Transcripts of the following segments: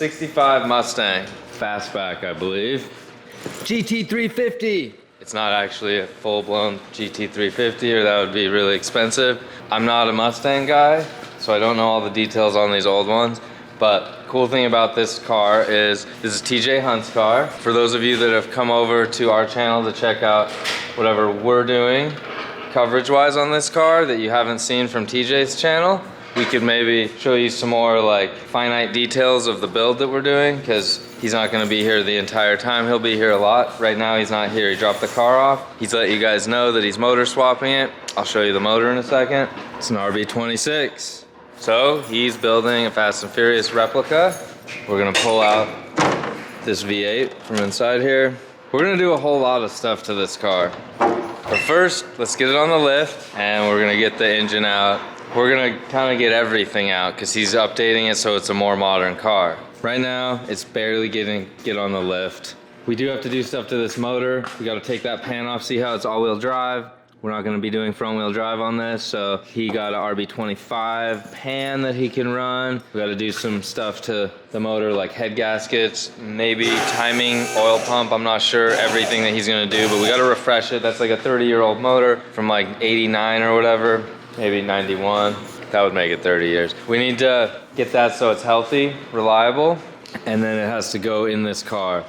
65 Mustang, fastback, I believe. GT350. It's not actually a full-blown GT350, or that would be really expensive. I'm not a Mustang guy, so I don't know all the details on these old ones. But cool thing about this car is this is TJ Hunt's car. For those of you that have come over to our channel to check out whatever we're doing coverage-wise on this car that you haven't seen from TJ's channel, we could maybe show you some more like finite details of the build that we're doing, because he's not gonna be here the entire time. He'll be here a lot. Right now he's not here. He dropped the car off. He's let you guys know that he's motor swapping it. I'll show you the motor in a second. It's an RB26. So he's building a Fast and Furious replica. We're gonna pull out this V8 from inside here. We're gonna do a whole lot of stuff to this car. But first, let's get it on the lift and we're gonna get the engine out. We're gonna kind of get everything out because he's updating it so it's a more modern car. Right now, it's barely get on the lift. We do have to do stuff to this motor. We gotta take that pan off, see how it's all-wheel drive. We're not gonna be doing front-wheel drive on this, so he got an RB25 pan that he can run. We gotta do some stuff to the motor, like head gaskets, maybe timing, oil pump. I'm not sure everything that he's gonna do, but we gotta refresh it. That's like a 30-year-old motor from like 89 or whatever, maybe 91. That would make it 30 years. We need to get that so it's healthy, reliable, and then it has to go in this car.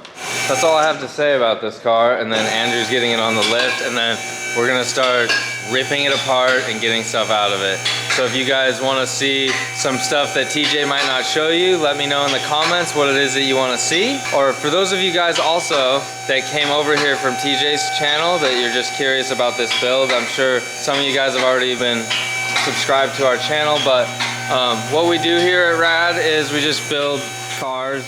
That's all I have to say about this car, and then Andrew's getting it on the lift, and then we're gonna start ripping it apart and getting stuff out of it. So if you guys wanna see some stuff that TJ might not show you, let me know in the comments what it is that you wanna see. Or for those of you guys also that came over here from TJ's channel that you're just curious about this build, I'm sure some of you guys have already been subscribed to our channel, but what we do here at Rad is we just build cars.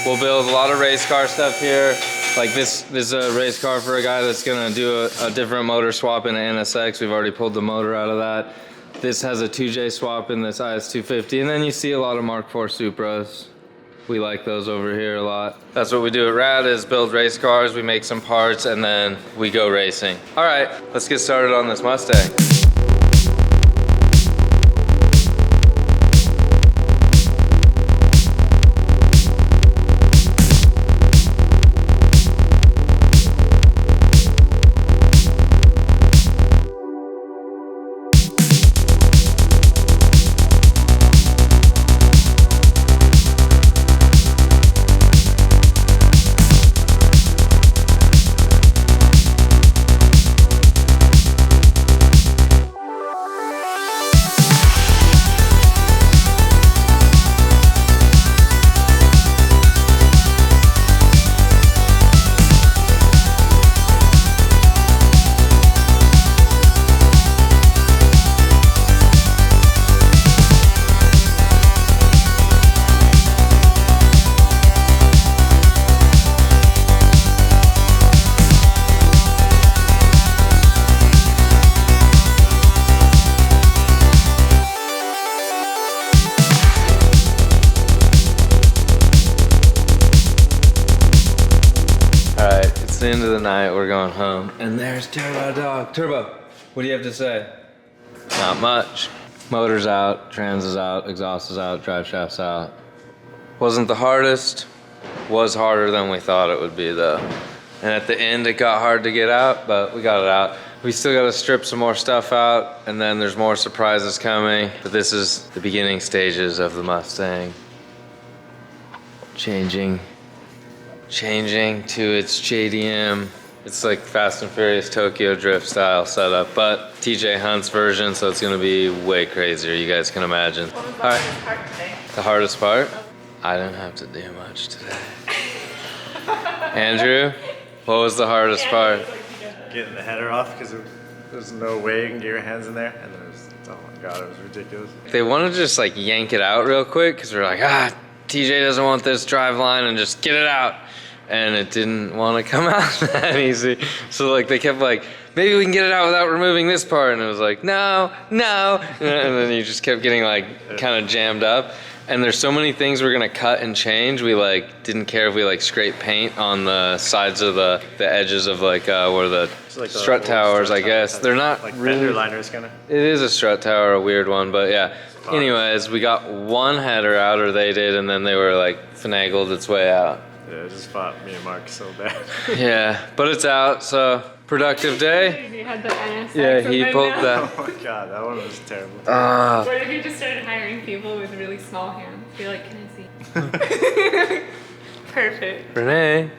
We'll build a lot of race car stuff here. Like this is a race car for a guy that's gonna do a different motor swap in an NSX. We've already pulled the motor out of that. This has a 2J swap in this IS250, and then you see a lot of Mark IV Supras. We like those over here a lot. That's what we do at Rad, is build race cars. We make some parts and then we go racing. All right, let's get started on this Mustang. The end of the night, we're going home, and there's Turbo Dog. Turbo, what do you have to say? Not much. Motor's out, trans is out, exhaust is out, drive shaft's out. Wasn't the hardest, was harder than we thought it would be though. And at the end it got hard to get out, but we got it out. We still gotta strip some more stuff out, and then there's more surprises coming. But this is the beginning stages of the Mustang. Changing to its JDM. It's like Fast and Furious Tokyo Drift style setup, but TJ Hunt's version, so it's gonna be way crazier, you guys can imagine. What was the hardest part today? The hardest part? I didn't have to do much today. Andrew, what was the hardest part? Getting the header off, because there's no way you can get your hands in there, and then oh my god, it was ridiculous. They wanted to just like yank it out real quick, because we're like, TJ doesn't want this drive line, and just get it out. And it didn't want to come out that easy. So like they kept like, maybe we can get it out without removing this part. And it was like, no. And then you just kept getting like kind of jammed up. And there's so many things we're gonna cut and change. We like didn't care if we like scrape paint on the sides of the edges of like where the like strut towers, I guess. They're not like really fender liners kind of. It is a strut tower, a weird one, but yeah. Anyways, we got one header out, or they did, and then they were like finagled its way out. Yeah, I just fought me and Mark so bad. Yeah, but it's out, so productive day. You had the NSX. Yeah, he pulled that. Oh my god, that one was terrible. What if you just started hiring people with really small hands? Be like, can I see? Perfect. Renee.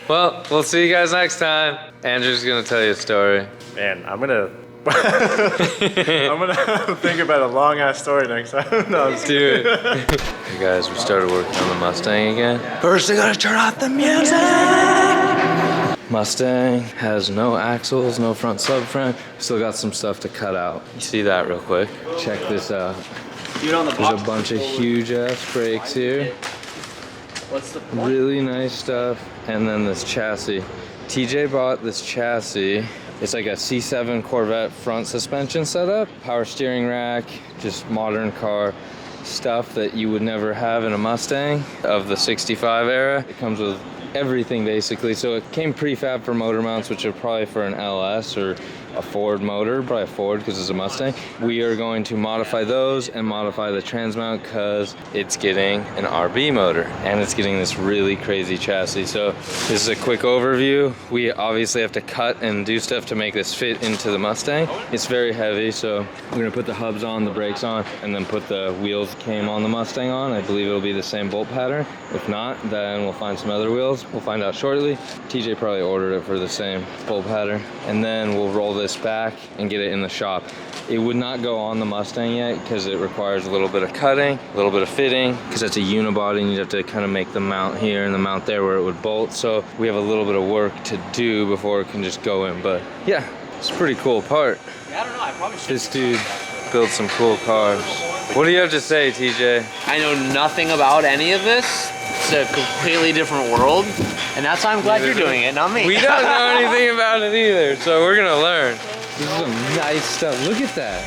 Well, we'll see you guys next time. Andrew's gonna tell you a story. Man, I'm gonna think about a long ass story next time. No, I'm just Dude. Hey guys, we started working on the Mustang again. First, I gotta turn off the music. Mustang has no axles, no front subframe. Still got some stuff to cut out. You see that real quick? Check this out. There's a bunch of huge ass brakes here. What's the point? Really nice stuff. And then this chassis. TJ bought this chassis. It's like a C7 Corvette front suspension setup. Power steering rack, just modern car stuff that you would never have in a Mustang of the 65 era. It comes with everything basically. So it came prefab for motor mounts, which are probably for an LS or a Ford motor, probably a Ford because it's a Mustang. We are going to modify those and modify the trans mount because it's getting an RB motor and it's getting this really crazy chassis. So this is a quick overview. We obviously have to cut and do stuff to make this fit into the Mustang. It's very heavy, so we're gonna put the hubs on, the brakes on, and then put the wheels came on the Mustang on. I believe it'll be the same bolt pattern. If not, then we'll find some other wheels. We'll find out shortly. TJ probably ordered it for the same bolt pattern. And then we'll roll this back and get it in the shop. It would not go on the Mustang yet because it requires a little bit of cutting, a little bit of fitting, because it's a unibody and you have to kind of make the mount here and the mount there where it would bolt. So we have a little bit of work to do before it can just go in. But yeah, it's a pretty cool part. I don't know, I probably should. This dude builds some cool cars. What do you have to say, TJ? I know nothing about any of this. It's a completely different world. And that's why I'm glad you're doing it, not me. We don't know anything about it either, so we're gonna learn. This is some nice stuff. Look at that.